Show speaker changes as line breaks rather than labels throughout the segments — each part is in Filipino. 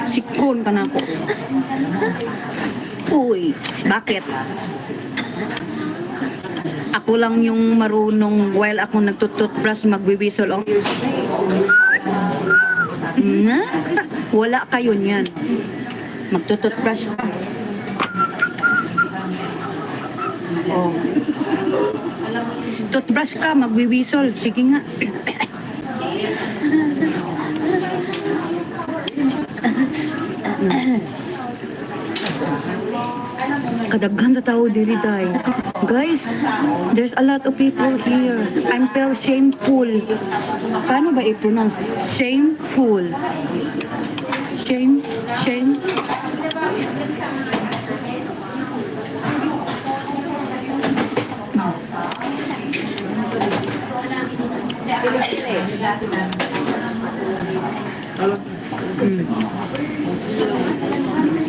Sikon ka na ako. Uy, bakit? Ako lang yung marunong while ako nagtututbrush magwiwisol. Oh. Na? Wala kayo niyan. Magtututbrush ka. Oh. Toothbrush ka, magwiwisol. Sige nga. Kadaghan sa tao diri day. Guys, there's a lot of people here. I'm feel shameful. Paano ba i-pronounce? Shameful. Shame.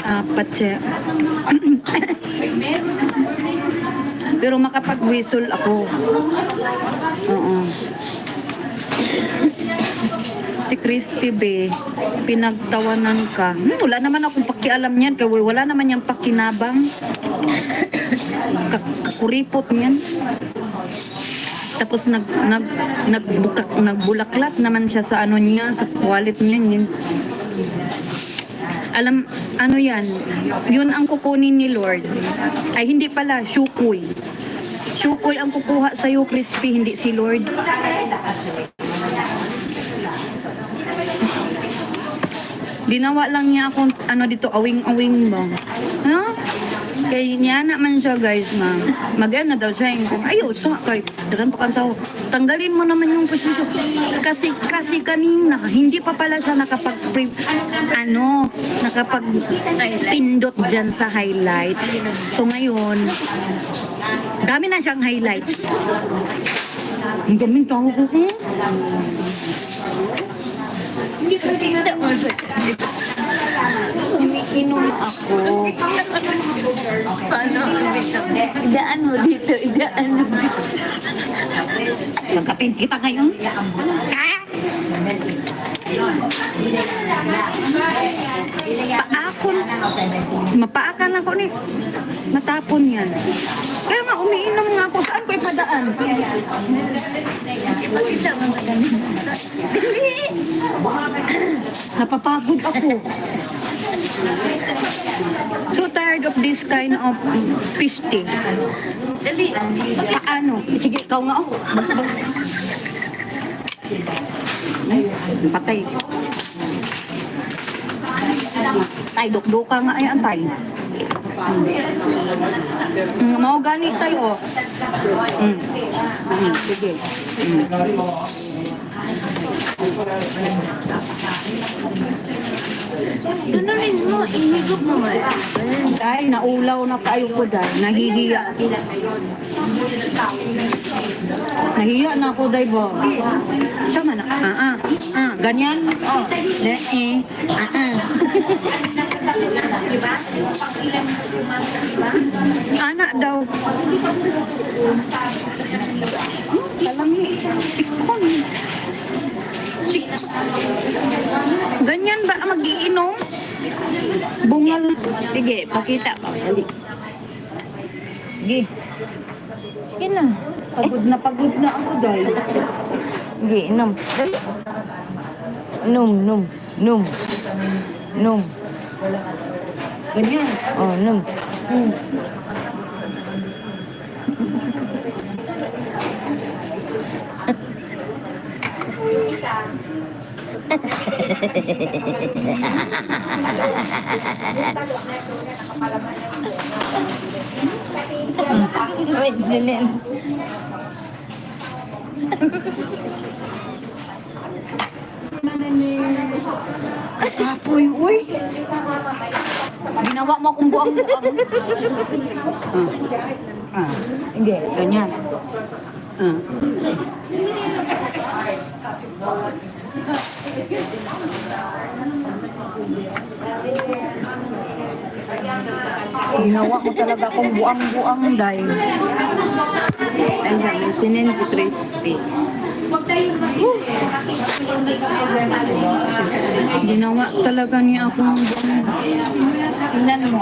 Apat siya. Pero makapag-whistle ako. Oo. Si Crispy Be, pinagtawanan ka. Wala naman akong pakialam niyan. Kaya wala naman niyang pakinabang. Kakuripot niyan. Tapos nagbulaklat naman siya sa ano niya, sa wallet niya. Yun. Alam, ano yan? Yun ang kukunin ni Lord. Ay, hindi pala, Shukoy. Shukoy ang kukuha sa'yo, Crispy, hindi si Lord. Ginawa lang niya akong, ano dito, awing-awing ba? Ha? Kaya niya naman siya, guys, na mag-ano daw siya yung kung ayaw sa kay daran pa kantaw. Tanggalin mo naman yung posisyon. Kasi kanina, hindi pa pala siya nakapag-pindot dyan sa highlights. So ngayon, dami na siyang highlights. Ang daming tao ko. Umiinom ako.
Paano? Idaan mo dito, idaan mo dito.
Sangkatin kita ngayon. Paakon. Mapaakan ako ni. Matapon yan. Kaya nga umiinom nga ako. Saan ko ipadaan?
Pakita mo na ganun. Dili!
Napapagod ako. So tired of this kind of feasting.
Dali.
Paano? Sige, ikaw nga ako. Patay. Tay, dukduka nga ay antay. Mau gani tayo. Sige.
Ganunin mo, inigop mo ba?
Dahil naulaw na kayo ko dahil. Nahihiya. Nahiya na ako dahil ba? Sama na. Ganyan? Oh. Anak daw. Talami. Ikon. Ganyan ba mag-iinom? Bungal.
Sige, pakita pa. Dali. Sige. Sige na.
Pagod na ako dahil.
Sige, inom. Dali. Inom.
Ganyan.
Oh, inom. Wait, Zilin.
Apoy, uy. Ginawa mo akong buang-buang.
Hindi.
Ganyan. Ginawa mo talaga akong buang-buang dahil.
Ayan, may sinin si Crispy.
Ginawa talaga niya akong
Tingnan mo.